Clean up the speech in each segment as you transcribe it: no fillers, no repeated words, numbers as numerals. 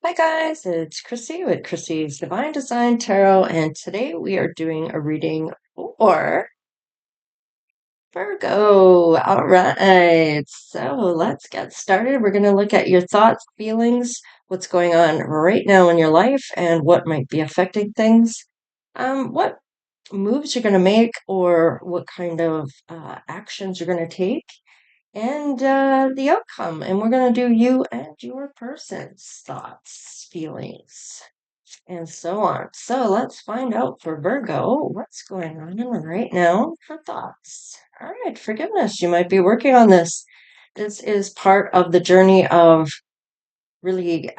Hi guys, it's Chrissy with Chrissie's Divine Design Tarot, and today we are doing a reading for Virgo. All right, so let's get started. We're going to look at your thoughts, feelings, what's going on right now in your life, and what might be affecting things. What moves you're going to make, or what kind of actions you're going to take, and the outcome. And we're going to do you and your person's thoughts, feelings, and so on. So let's find out for Virgo what's going on right now for thoughts. All right, forgiveness. You might be working on this. This is part of the journey of really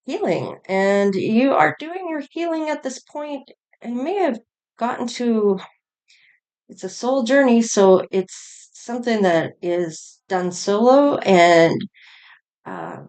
healing, and you are doing your healing at this point. It may have gotten to, it's a soul journey, so it's something that is done solo and uh,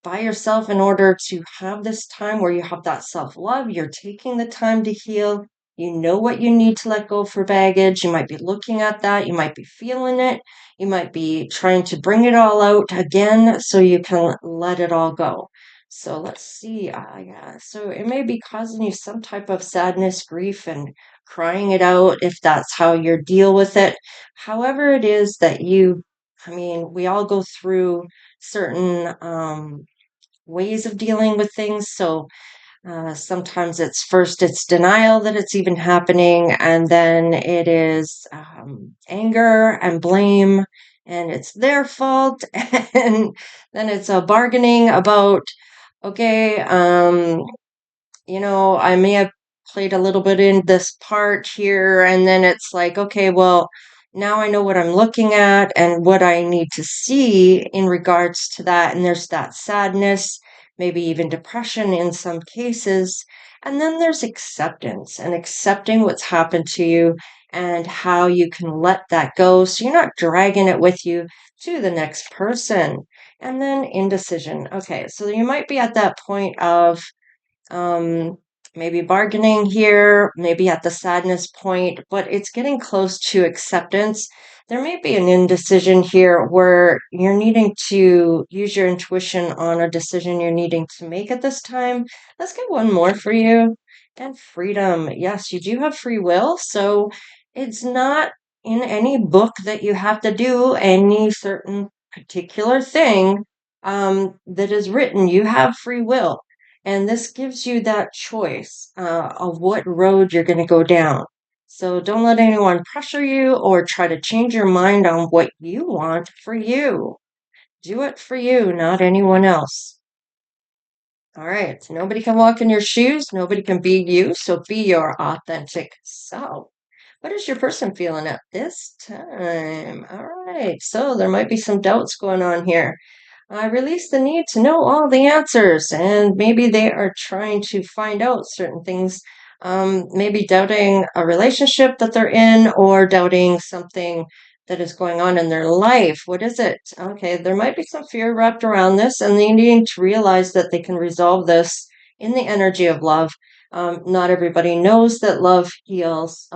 by yourself in order to have this time where you have that self love. You're taking the time to heal. You know what you need to let go for baggage. You might be looking at that. You might be feeling it. You might be trying to bring it all out again so you can let it all go. So let's see. Yeah. So it may be causing you some type of sadness, grief, and crying it out if that's how you deal with it. However, it is that we all go through certain ways of dealing with things. So sometimes it's denial that it's even happening, and then it is anger and blame, and it's their fault, and then it's a bargaining about, okay, I may have played a little bit in this part here, and then it's like, okay, well, now I know what I'm looking at and what I need to see in regards to that. And there's that sadness, maybe even depression in some cases. And then there's acceptance and accepting what's happened to you and how you can let that go so you're not dragging it with you to the next person. And then indecision. Okay, so you might be at that point of um, maybe bargaining here, maybe at the sadness point, but it's getting close to acceptance. There may be an indecision here where you're needing to use your intuition on a decision you're needing to make at this time. Let's get one more for you. And freedom. Yes, you do have free will. So it's not in any book that you have to do any certain particular thing that is written. You have free will. And this gives you that choice of what road you're going to go down. So don't let anyone pressure you or try to change your mind on what you want for you. Do it for you, not anyone else. All right. Nobody can walk in your shoes. Nobody can be you. So be your authentic self. What is your person feeling at this time? All right. So there might be some doubts going on here. I release the need to know all the answers, and maybe they are trying to find out certain things, maybe doubting a relationship that they're in or doubting something that is going on in their life. What is it? Okay, there might be some fear wrapped around this, and they needing to realize that they can resolve this in the energy of love. Not everybody knows that love heals.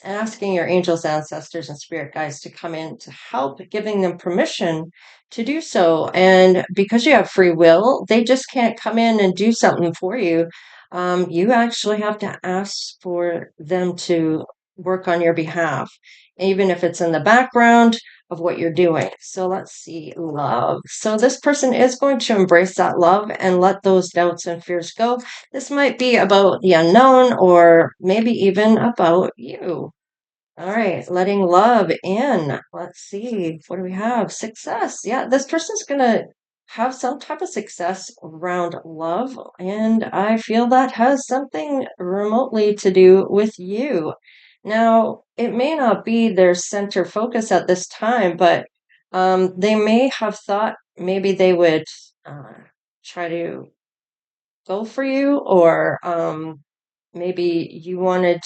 Asking your angels, ancestors, and spirit guides to come in to help, giving them permission to do so. And because you have free will, they just can't come in and do something for you. You actually have to ask for them to work on your behalf, even if it's in the background of what you're doing. So let's see, love. So this person is going to embrace that love and let those doubts and fears go. This might be about the unknown or maybe even about you. All right, letting love in. Let's see. What do we have? Success. Yeah, this person's going to have some type of success around love, and I feel that has something remotely to do with you. Now, it may not be their center focus at this time, but they may have thought maybe they would uh, try to go for you, or maybe you wanted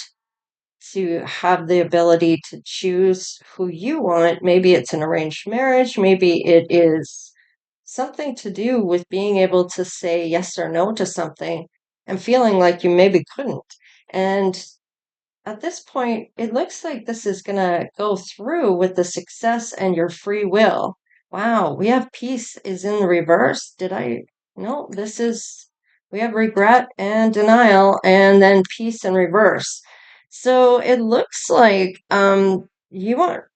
to have the ability to choose who you want. Maybe it's an arranged marriage. Maybe it is something to do with being able to say yes or no to something and feeling like you maybe couldn't. And at this point, it looks like this is going to go through with the success and your free will. Wow, we have peace is in the reverse. Did I? no, we have regret and denial and then peace in reverse. So it looks like you are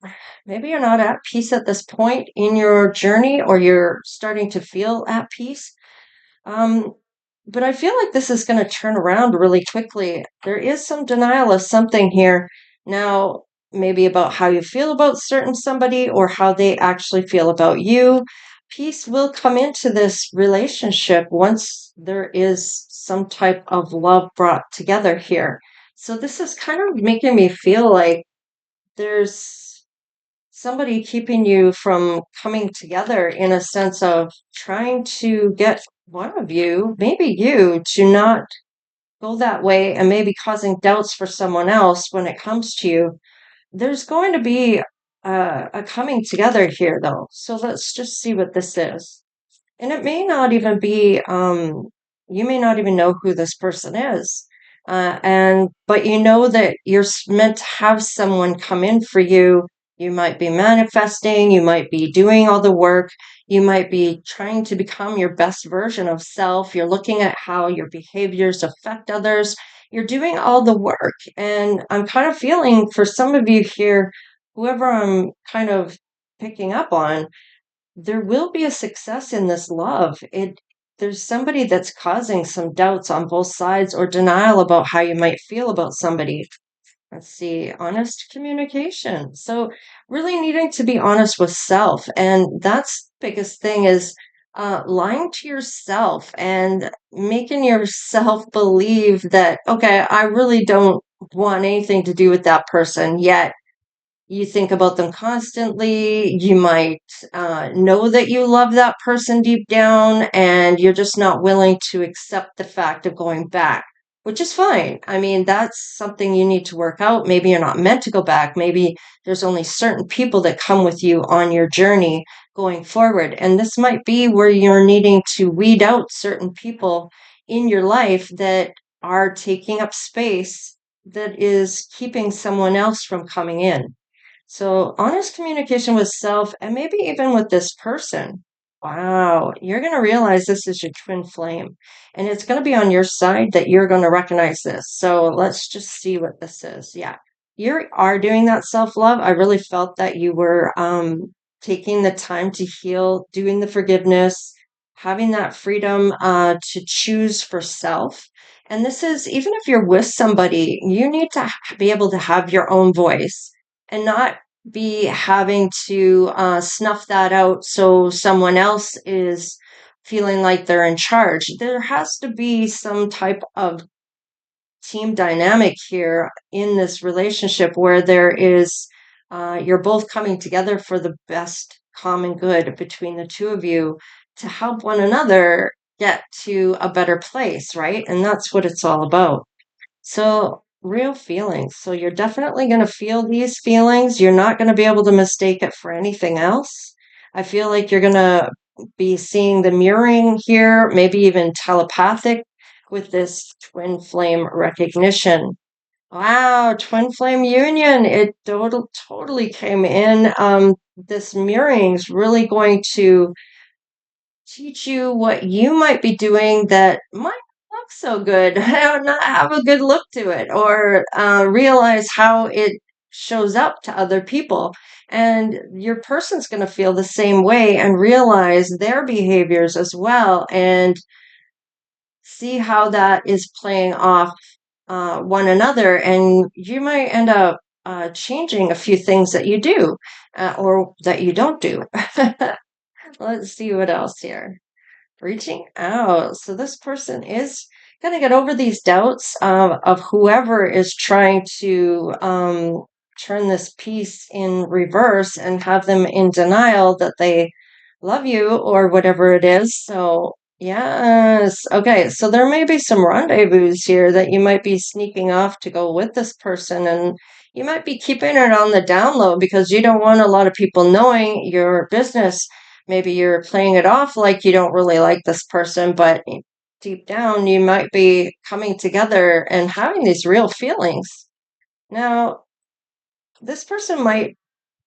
maybe you're not at peace at this point in your journey, or you're starting to feel at peace. Um, but I feel like this is going to turn around really quickly. There is some denial of something here now, maybe about how you feel about certain somebody or how they actually feel about you. Peace will come into this relationship once there is some type of love brought together here. So this is kind of making me feel like there's somebody keeping you from coming together, in a sense of trying to get one of you, maybe you, to not go that way, and maybe causing doubts for someone else when it comes to you. There's going to be a coming together here, though. So let's just see what this is. And it may not even be, you may not even know who this person is. But you know that meant to have someone come in for you. You might be manifesting, you might be doing all the work, you might be trying to become your best version of self. You're looking at how your behaviors affect others. You're doing all the work. And I'm kind of feeling for some of you here, whoever I'm kind of picking up on, there will be a success in this love. There's somebody that's causing some doubts on both sides, or denial about how you might feel about somebody. Let's see, honest communication. So really needing to be honest with self. And that's the biggest thing is lying to yourself and making yourself believe that, okay, I really don't want anything to do with that person yet. You think about them constantly. You might know that you love that person deep down, and you're just not willing to accept the fact of going back, which is fine. I mean, that's something you need to work out. Maybe you're not meant to go back. Maybe there's only certain people that come with you on your journey going forward. And this might be where you're needing to weed out certain people in your life that are taking up space, that is keeping someone else from coming in. So, honest communication with self, and maybe even with this person. Wow, you're going to realize this is your twin flame, and it's going to be on your side that you're going to recognize this. So, let's just see what this is. Yeah, you are doing that self love. I really felt that you were taking the time to heal, doing the forgiveness, having that freedom to choose for self. And this is, even if you're with somebody, you need to be able to have your own voice and not be having to snuff that out so someone else is feeling like they're in charge. There has to be some type of team dynamic here in this relationship where there is, you're both coming together for the best common good between the two of you to help one another get to a better place, right? And that's what it's all about. So, real feelings. So, you're definitely going to feel these feelings. You're not going to be able to mistake it for anything else. I feel like you're going to be seeing the mirroring here, maybe even telepathic with this twin flame recognition. Wow, twin flame union. It totally came in. This mirroring is really going to teach you what you might be doing that might not look so good, not have a good look to it, or realize how it shows up to other people. And your person's going to feel the same way and realize their behaviors as well, and see how that is playing off one another. And you might end up changing a few things that you do or that you don't do. Let's see what else here. Reaching out. So this person is going to get over these doubts of whoever is trying to turn this piece in reverse and have them in denial that they love you or whatever it is. So, yes. Okay. So there may be some rendezvous here that you might be sneaking off to go with this person, and you might be keeping it on the down low because you don't want a lot of people knowing your business. Maybe you're playing it off like you don't really like this person, but deep down you might be coming together and having these real feelings. Now, this person might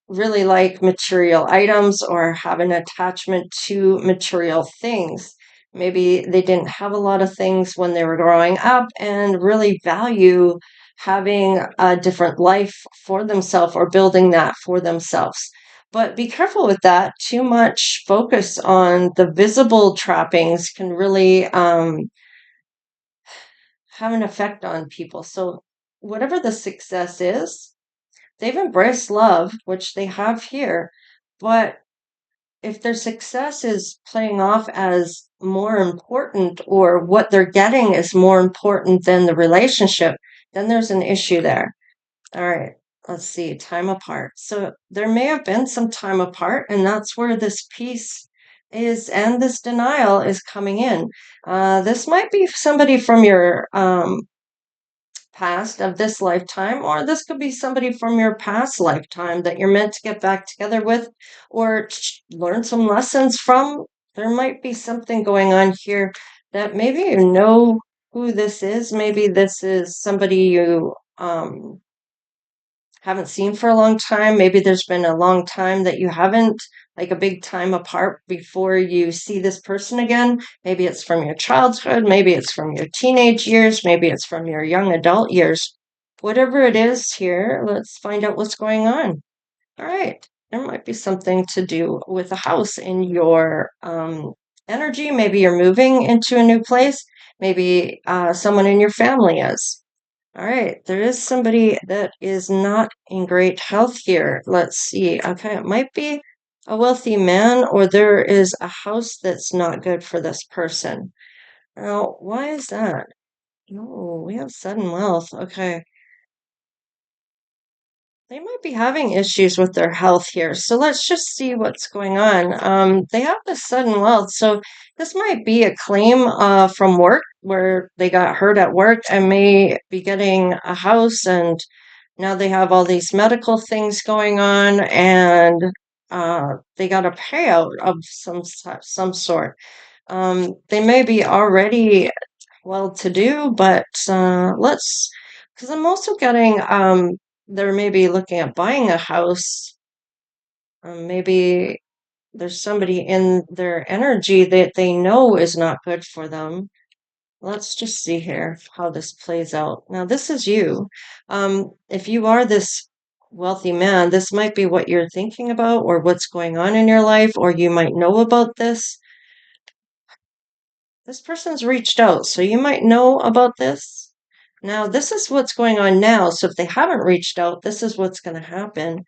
really like material items or have an attachment to material things. Maybe they didn't have a lot of things when they were growing up and really value having a different life for themselves or building that for themselves. But be careful with that. Too much focus on the visible trappings can really have an effect on people. So, whatever the success is, they've embraced love, which they have here. But if their success is playing off as more important or what they're getting is more important than the relationship, then there's an issue there. All right, let's see, time apart. So there may have been some time apart, and that's where this peace is and this denial is coming in. This might be somebody from your past of this lifetime, or this could be somebody from your past lifetime that you're meant to get back together with or learn some lessons from. There might be something going on here that maybe you know who this is. Maybe this is somebody you haven't seen for a long time. Maybe there's been a long time that you haven't, like a big time apart before you see this person again. Maybe it's from your childhood, maybe it's from your teenage years, maybe it's from your young adult years. Whatever it is here, let's find out what's going on. All right. There might be something to do with a house in your energy. Maybe you're moving into a new place. Maybe someone in your family is. All right, there is somebody that is not in great health here. Let's see. Okay, it might be a wealthy man, or there is a house that's not good for this person. Now, why is that? Oh, we have sudden wealth. Okay. They might be having issues with their health here. So let's just see what's going on. They have this sudden wealth. So this might be a claim from work where they got hurt at work and may be getting a house, and now they have all these medical things going on, and they got a payout of some sort. They may be already well to do, but because I'm also getting they're maybe looking at buying a house. Maybe there's somebody in their energy that they know is not good for them. Let's just see here how this plays out. Now, this is you. If you are this wealthy man, this might be what you're thinking about or what's going on in your life, or you might know about this. This person's reached out, so you might know about this. Now, this is what's going on now. So if they haven't reached out, this is what's going to happen.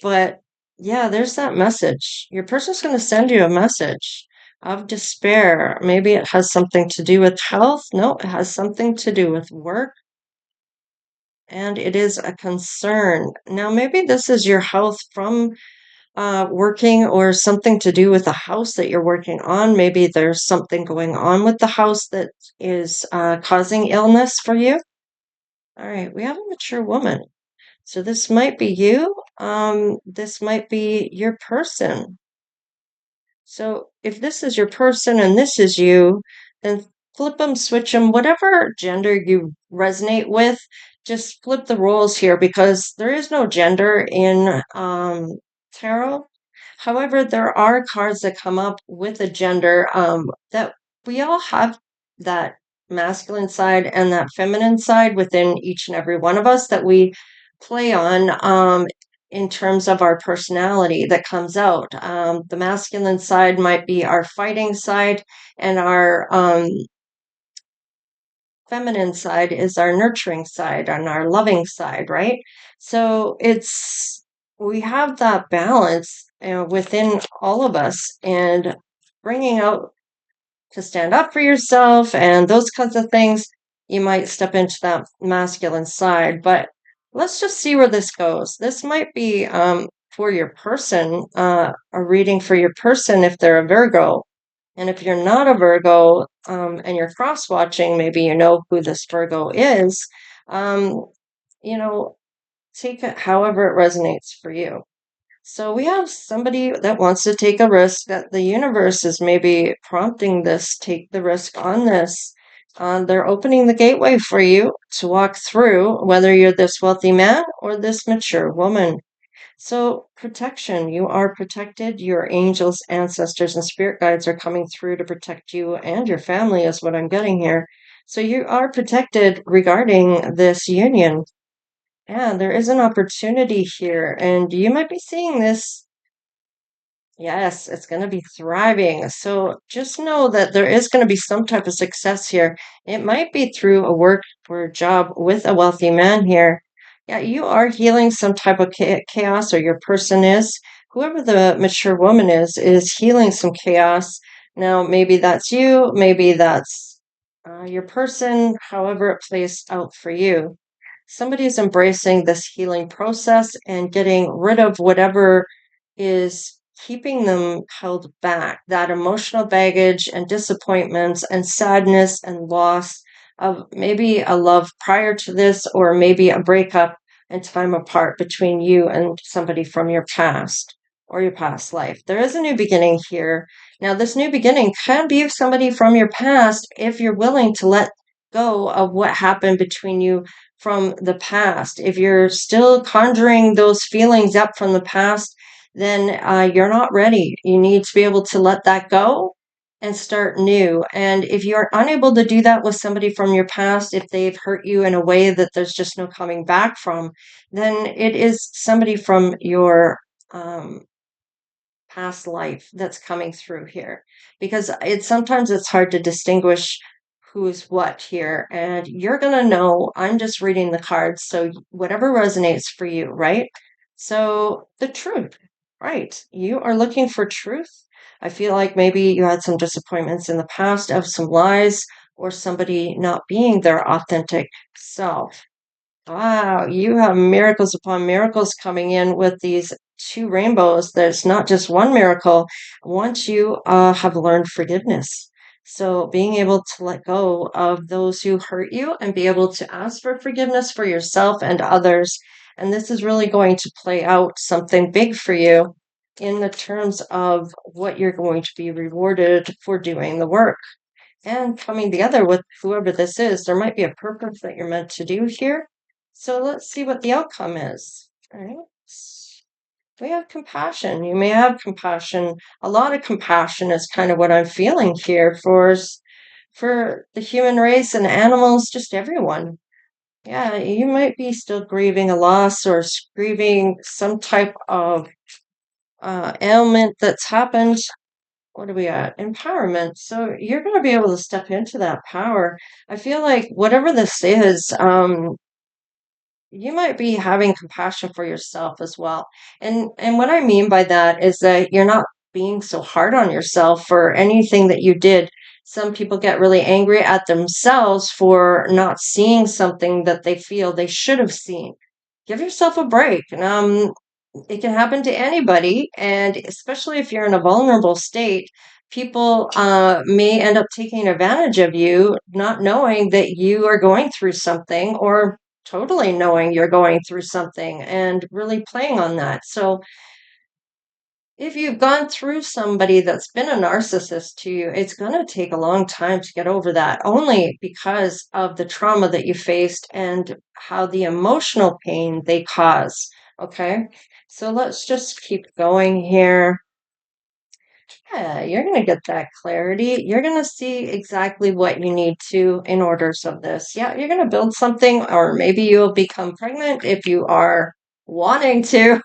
But yeah, there's that message. Your person's going to send you a message of despair. Maybe it has something to do with health. No, it has something to do with work. And it is a concern. Now, maybe this is your health from working or something to do with the house that you're working on. Maybe there's something going on with the house that is causing illness for you. All right, we have a mature woman. So this might be you. This might be your person. So if this is your person and this is you, then flip them, switch them, whatever gender you resonate with, just flip the roles here because there is no gender in tarot. However, there are cards that come up with a gender that we all have that masculine side and that feminine side within each and every one of us that we play on in terms of our personality that comes out. The masculine side might be our fighting side, and our feminine side is our nurturing side and our loving side, right? So we have that balance within all of us, and bringing out to stand up for yourself and those kinds of things, you might step into that masculine side. But let's just see where this goes. This might be for your person, a reading for your person if they're a Virgo. And if you're not a Virgo and you're cross watching, maybe you know who this Virgo is. Um, you know, take it however it resonates for you. So we have somebody that wants to take a risk, that the universe is maybe prompting this, take the risk on this. They're opening the gateway for you to walk through, whether you're this wealthy man or this mature woman. So, protection, you are protected. Your angels, ancestors, and spirit guides are coming through to protect you and your family, is what I'm getting here. So, you are protected regarding this union. Yeah, there is an opportunity here, and you might be seeing this. Yes, it's going to be thriving. So just know that there is going to be some type of success here. It might be through a work or a job with a wealthy man here. Yeah, you are healing some type of chaos, or your person is. Whoever the mature woman is healing some chaos. Now, maybe that's you, maybe that's your person, however it plays out for you. Somebody's embracing this healing process and getting rid of whatever is keeping them held back, that emotional baggage and disappointments and sadness and loss of maybe a love prior to this, or maybe a breakup and time apart between you and somebody from your past or your past life. There is a new beginning here. Now, this new beginning can be somebody from your past if you're willing to let go of what happened between you from the past. If you're still conjuring those feelings up from the past, then you're not ready. You need to be able to let that go and start new. And if you're unable to do that with somebody from your past, if they've hurt you in a way that there's just no coming back from, then it is somebody from your um, past life that's coming through here, because it's hard to distinguish who's what here, and you're going to know. I'm just reading the cards, so whatever resonates for you, right? So the truth, right? You are looking for truth. I feel like maybe you had some disappointments in the past of some lies or somebody not being their authentic self. Wow, you have miracles upon miracles coming in with these two rainbows. There's not just one miracle once you have learned forgiveness. So, being able to let go of those who hurt you and be able to ask for forgiveness for yourself and others. And this is really going to play out something big for you in the terms of what you're going to be rewarded for doing the work and coming together with whoever this is. There might be a purpose that you're meant to do here. So let's see what the outcome is. All right. We have compassion. You may have compassion. A lot of compassion is kind of what I'm feeling here for the human race and animals, just everyone. Yeah, you might be still grieving a loss or grieving some type of ailment that's happened. What are we at? Empowerment. So you're going to be able to step into that power. I feel like whatever this is, you might be having compassion for yourself as well. And what I mean by that is that you're not being so hard on yourself for anything that you did. Some people get really angry at themselves for not seeing something that they feel they should have seen. Give yourself a break. It can happen to anybody, and especially if you're in a vulnerable state, people may end up taking advantage of you, not knowing that you are going through something, or totally knowing you're going through something and really playing on that. So if you've gone through somebody that's been a narcissist to you, it's going to take a long time to get over that, only because of the trauma that you faced and how the emotional pain they cause. Okay, so let's just keep going here. Yeah, you're going to get that clarity. You're going to see exactly what you need to in orders of this. Yeah, you're going to build something, or maybe you'll become pregnant if you are wanting to.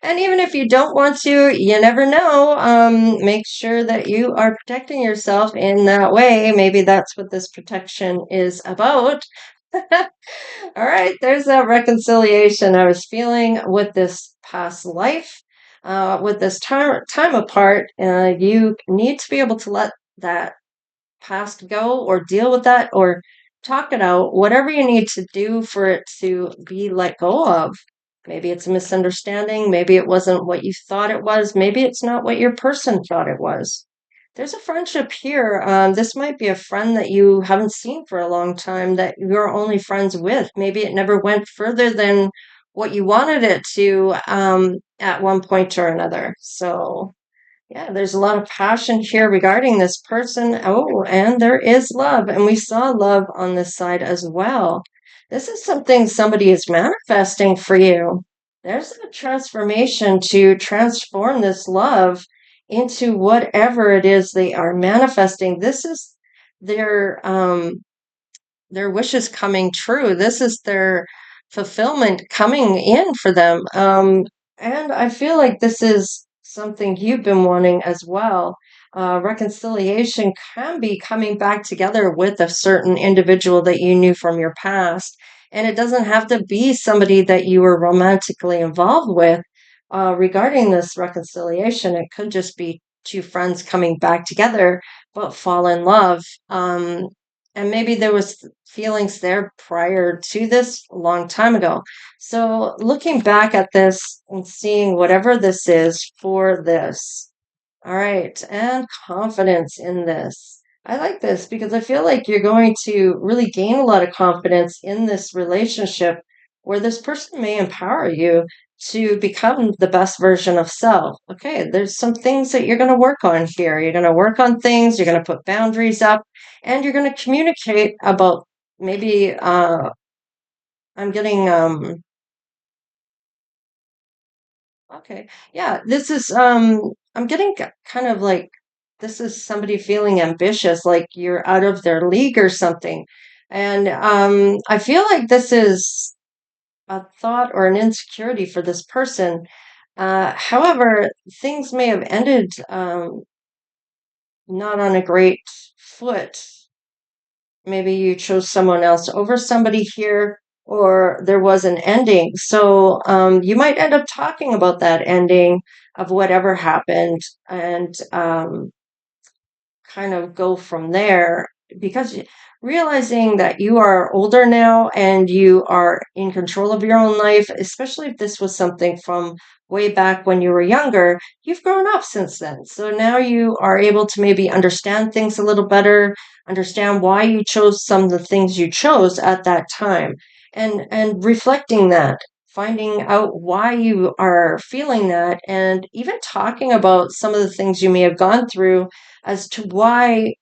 And even if you don't want to, you never know. Make sure that you are protecting yourself in that way. Maybe that's what this protection is about. All right, there's that reconciliation I was feeling with this past life. With this time apart, you need to be able to let that past go, or deal with that, or talk it out, whatever you need to do for it to be let go of. Maybe it's a misunderstanding. Maybe it wasn't what you thought it was. Maybe it's not what your person thought it was. There's a friendship here. This might be a friend that you haven't seen for a long time, that you're only friends with. Maybe it never went further than what you wanted it to at one point or another. So, yeah, there's a lot of passion here regarding this person. Oh, and there is love. And we saw love on this side as well. This is something somebody is manifesting for you. there's a transformation to transform this love into whatever it is they are manifesting. This is their their wishes coming true. This is their fulfillment coming in for them. And I feel like this is something you've been wanting as well. Reconciliation can be coming back together with a certain individual that you knew from your past. And it doesn't have to be somebody that you were romantically involved with regarding this reconciliation. It could just be two friends coming back together but fall in love. And maybe there was feelings there prior to this a long time ago. So looking back at this and seeing whatever this is for this, all right, and confidence in this. I like this because I feel like you're going to really gain a lot of confidence in this relationship where this person may empower you to become the best version of self. Okay, there's some things that you're going to work on here. You're going to work on things, you're going to put boundaries up, and you're going to communicate about maybe I'm getting okay. Yeah, this is I'm getting kind of like this is somebody feeling ambitious, like you're out of their league or something. And I feel like this is a thought or an insecurity for this person. However, things may have ended not on a great foot. Maybe you chose someone else over somebody here, or there was an ending. So you might end up talking about that ending of whatever happened and kind of go from there because realizing that you are older now and you are in control of your own life, especially if this was something from way back when you were younger, you've grown up since then. So now you are able to maybe understand things a little better, understand why you chose some of the things you chose at that time, and reflecting that, finding out why you are feeling that, and even talking about some of the things you may have gone through as to why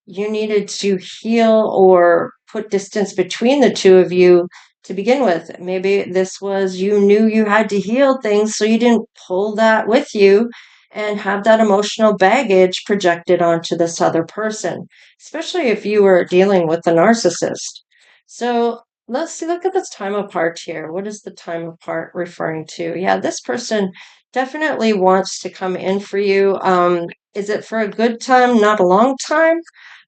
you needed to heal or put distance between the two of you to begin with. Maybe this was you knew you had to heal things, so you didn't pull that with you and have that emotional baggage projected onto this other person, especially if you were dealing with a narcissist. So let's see, look at this time apart here. What is the time apart referring to? Yeah, this person definitely wants to come in for you. Is it for a good time, not a long time?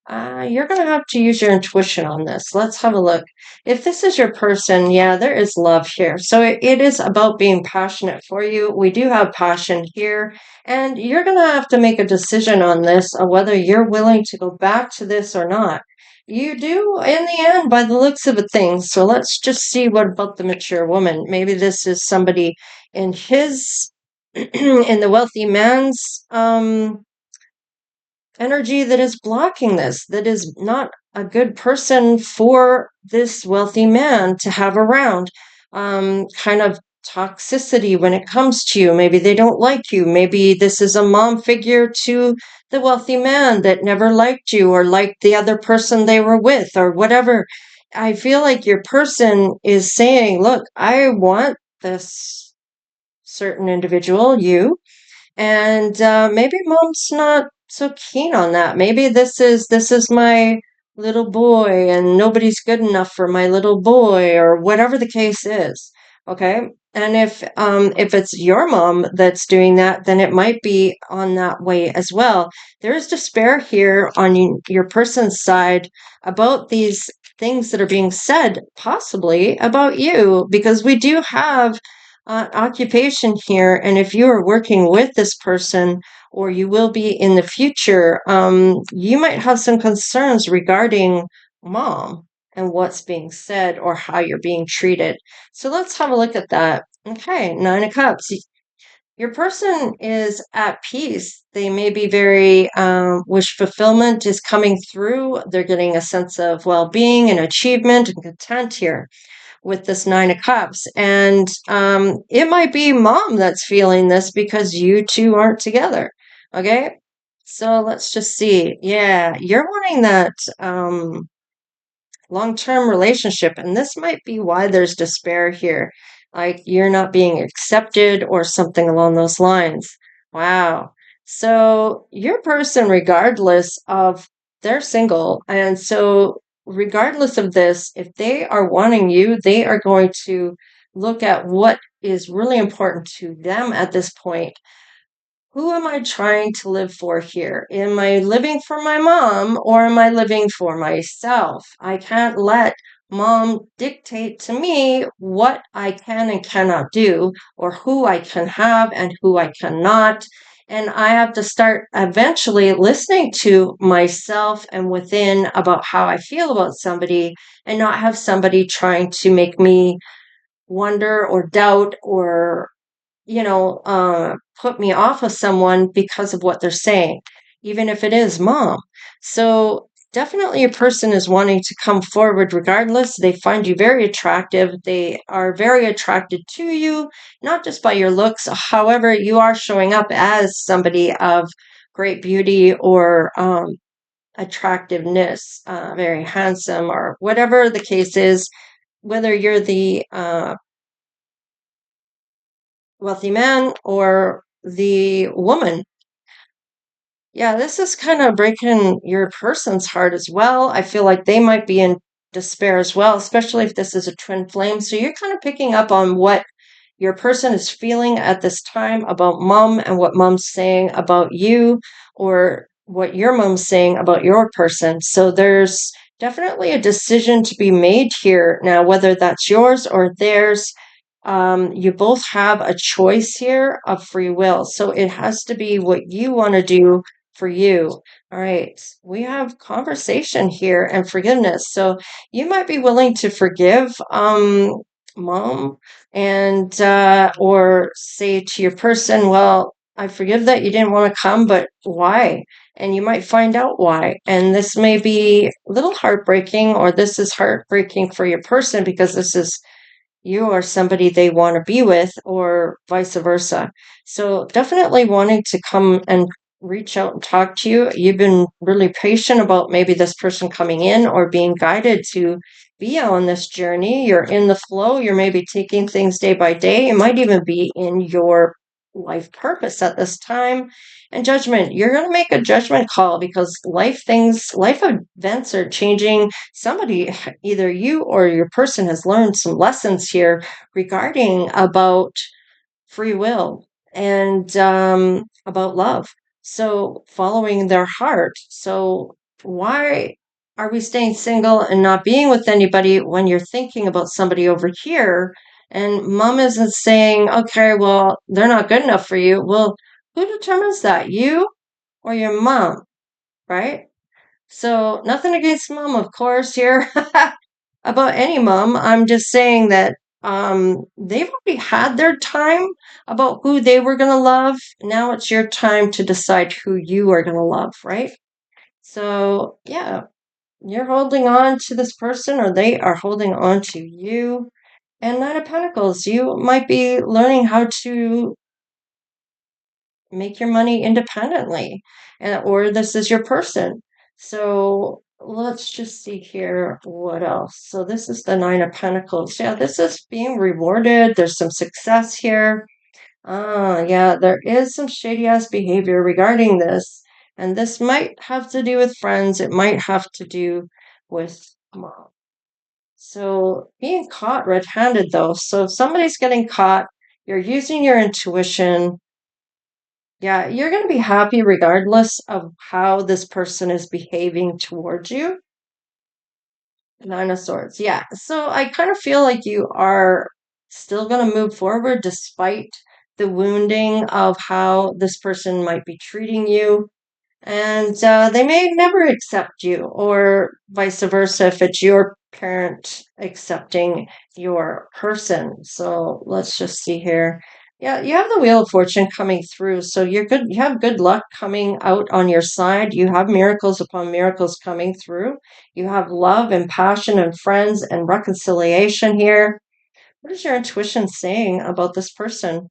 You're going to have to use your intuition on this. Let's have a look. If this is your person, yeah, there is love here. So it is about being passionate for you. We do have passion here, and you're going to have to make a decision on this, whether you're willing to go back to this or not. You do in the end by the looks of it things. So let's just see what about the mature woman. Maybe this is somebody in his in the wealthy man's energy that is blocking this, that is not a good person for this wealthy man to have around. Kind of toxicity when it comes to you. Maybe they don't like you. Maybe this is a mom figure to the wealthy man that never liked you or liked the other person they were with or whatever. I feel like your person is saying, look, I want this certain individual, you, and maybe mom's not so keen on that. Maybe this is my little boy and nobody's good enough for my little boy or whatever the case is. Okay? And if it's your mom that's doing that, then it might be on that way as well. There is despair here on your person's side about these things that are being said, possibly about you, because we do have occupation here. And if you are working with this person, or you will be in the future, you might have some concerns regarding mom and what's being said or how you're being treated. So let's have a look at that. Okay, Nine of Cups. Your person is at peace. They may be very, wish fulfillment is coming through. They're getting a sense of well being and achievement and content here with this Nine of Cups. And it might be mom that's feeling this because you two aren't together. Okay. So let's just see. Yeah, you're wanting that long term relationship. And this might be why there's despair here. like you're not being accepted or something along those lines. Wow. So your person, regardless of they're single, and so regardless of this, if they are wanting you, they are going to look at what is really important to them at this point. Who am I trying to live for here? Am I living for my mom or am I living for myself? I can't let mom dictate to me what I can and cannot do, or who I can have and who I cannot. And I have to start eventually listening to myself and within about how I feel about somebody, and not have somebody trying to make me wonder or doubt or put me off of someone because of what they're saying, even if it is mom. So definitely a person is wanting to come forward regardless. They find you very attractive. They are very attracted to you, not just by your looks. However, you are showing up as somebody of great beauty or attractiveness, very handsome, or whatever the case is, whether you're the wealthy man or the woman. Yeah, this is kind of breaking your person's heart as well. I feel like they might be in despair as well, especially if this is a twin flame. So you're kind of picking up on what your person is feeling at this time about mom and what mom's saying about you, or what your mom's saying about your person. So there's definitely a decision to be made here now, whether that's yours or theirs. You both have a choice here of free will. So it has to be what you want to do for you. All right. We have conversation here and forgiveness. So you might be willing to forgive mom, and or say to your person, well, I forgive that you didn't want to come, but why? And you might find out why. And this may be a little heartbreaking, or this is heartbreaking for your person because this is you are somebody they want to be with, or vice versa. So definitely wanting to come and reach out and talk to you. You've been really patient about maybe this person coming in or being guided to be on this journey. You're in the flow. You're maybe taking things day by day. It might even be in your life purpose at this time. And judgment, you're going to make a judgment call because life events are changing. Somebody, either you or your person, has learned some lessons here regarding about free will and about love. So following their heart. So why are we staying single and not being with anybody when you're thinking about somebody over here? And mom isn't saying, okay, well, they're not good enough for you. Well, who determines that? You or your mom, right? So nothing against mom, of course, here. About any mom. I'm just saying that they've already had their time about who they were going to love. Now it's your time to decide who you are going to love, right? So, yeah, you're holding on to this person, or they are holding on to you. And Nine of Pentacles, you might be learning how to make your money independently, or this is your person. So let's just see here what else. So this is the Nine of Pentacles. Yeah, this is being rewarded. There's some success here. Yeah, there is some shady ass behavior regarding this, and this might have to do with friends. It might have to do with mom. So being caught red-handed though. So if somebody's getting caught, you're using your intuition. Yeah, you're going to be happy regardless of how this person is behaving towards you. Nine of Swords. Yeah. So I kind of feel like you are still going to move forward despite the wounding of how this person might be treating you. And they may never accept you, or vice versa if it's your parent accepting your person. So let's just see here. Yeah, you have the Wheel of Fortune coming through, so you're good. You have good luck coming out on your side. You have miracles upon miracles coming through. You have love and passion and friends and reconciliation here. What is your intuition saying about this person?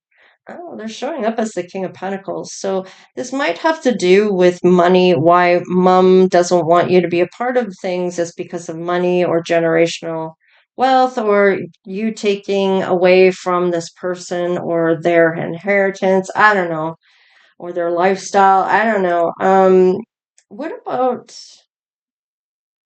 Oh, they're showing up as the King of Pentacles. So this might have to do with money. Why mom doesn't want you to be a part of things is because of money or generational wealth or you taking away from this person or their inheritance. I don't know. Or their lifestyle. I don't know. What about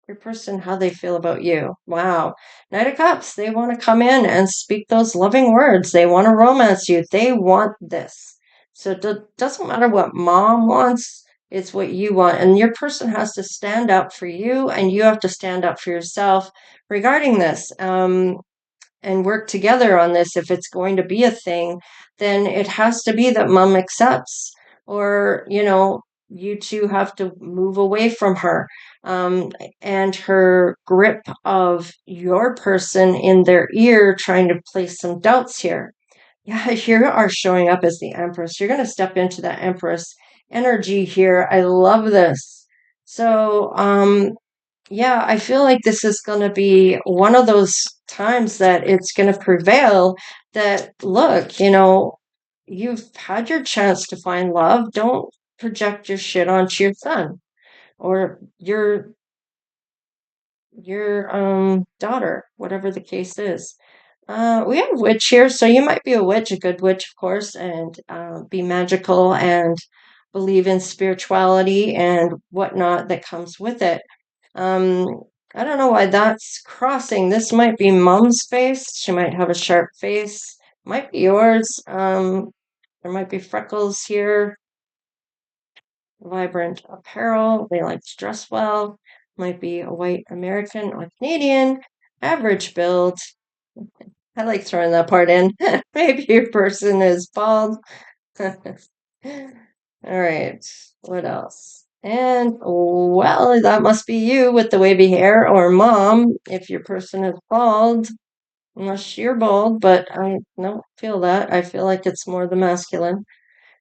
your person, how they feel about you? Wow. Knight of Cups, they want to come in and speak those loving words. They want to romance you. They want this. So it doesn't matter what mom wants, it's what you want. And your person has to stand up for you, and you have to stand up for yourself regarding this. And work together on this. If it's going to be a thing, then it has to be that mom accepts, or, you two have to move away from her. Um, and her grip of your person in their ear, trying to place some doubts here. Yeah, you are showing up as the Empress. You're going to step into that Empress energy here. I love this. So, yeah, I feel like this is going to be one of those times that it's going to prevail. That, look, you've had your chance to find love. Don't project your shit onto your son or your daughter, whatever the case is. We have witch here, so you might be a witch, a good witch, of course, and be magical and believe in spirituality and whatnot that comes with it. Um, I don't know why that's crossing. This might be mom's face. She might have a sharp face. Might be yours. There might be freckles here. Vibrant apparel. They like to dress well. Might be a white American or Canadian. Average build. I like throwing that part in. Maybe your person is bald. All right. What else? And well, that must be you with the wavy hair, or mom if your person is bald. Unless you're bald, but I don't feel that. I feel like it's more the masculine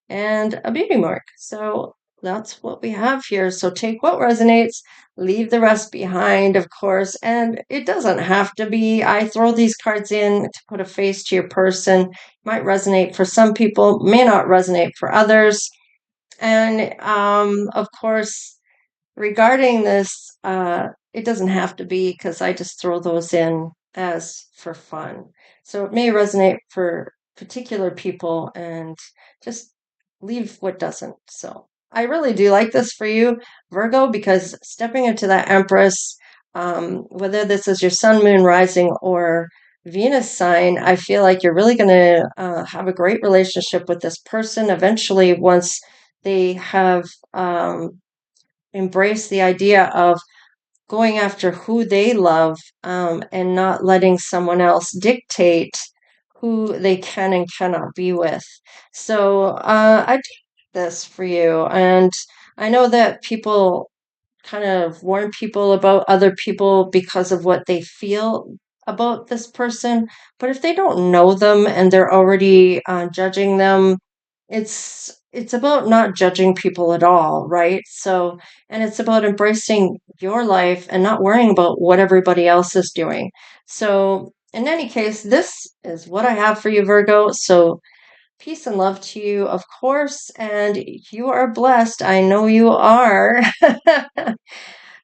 and a beauty mark. So that's what we have here. So take what resonates, leave the rest behind, of course. And it doesn't have to be, I throw these cards in to put a face to your person. Might resonate for some people, may not resonate for others. And of course, regarding this, it doesn't have to be, because I just throw those in as for fun. So it may resonate for particular people and just leave what doesn't. So I really do like this for you, Virgo, because stepping into that Empress, whether this is your sun, moon, rising, or Venus sign, I feel like you're really going to have a great relationship with this person eventually once they have embrace the idea of going after who they love, and not letting someone else dictate who they can and cannot be with. So I do this for you. And I know that people kind of warn people about other people because of what they feel about this person. But if they don't know them and they're already judging them, it's about not judging people at all, right? So, and it's about embracing your life and not worrying about what everybody else is doing. So, in any case, this is what I have for you, Virgo. So, peace and love to you, of course, and you are blessed. I know you are.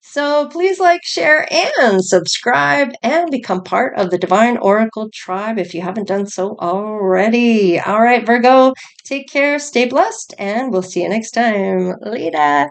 So please like, share, and subscribe and become part of the Divine Oracle tribe if you haven't done so already. All right, Virgo, take care, stay blessed, and we'll see you next time. Later.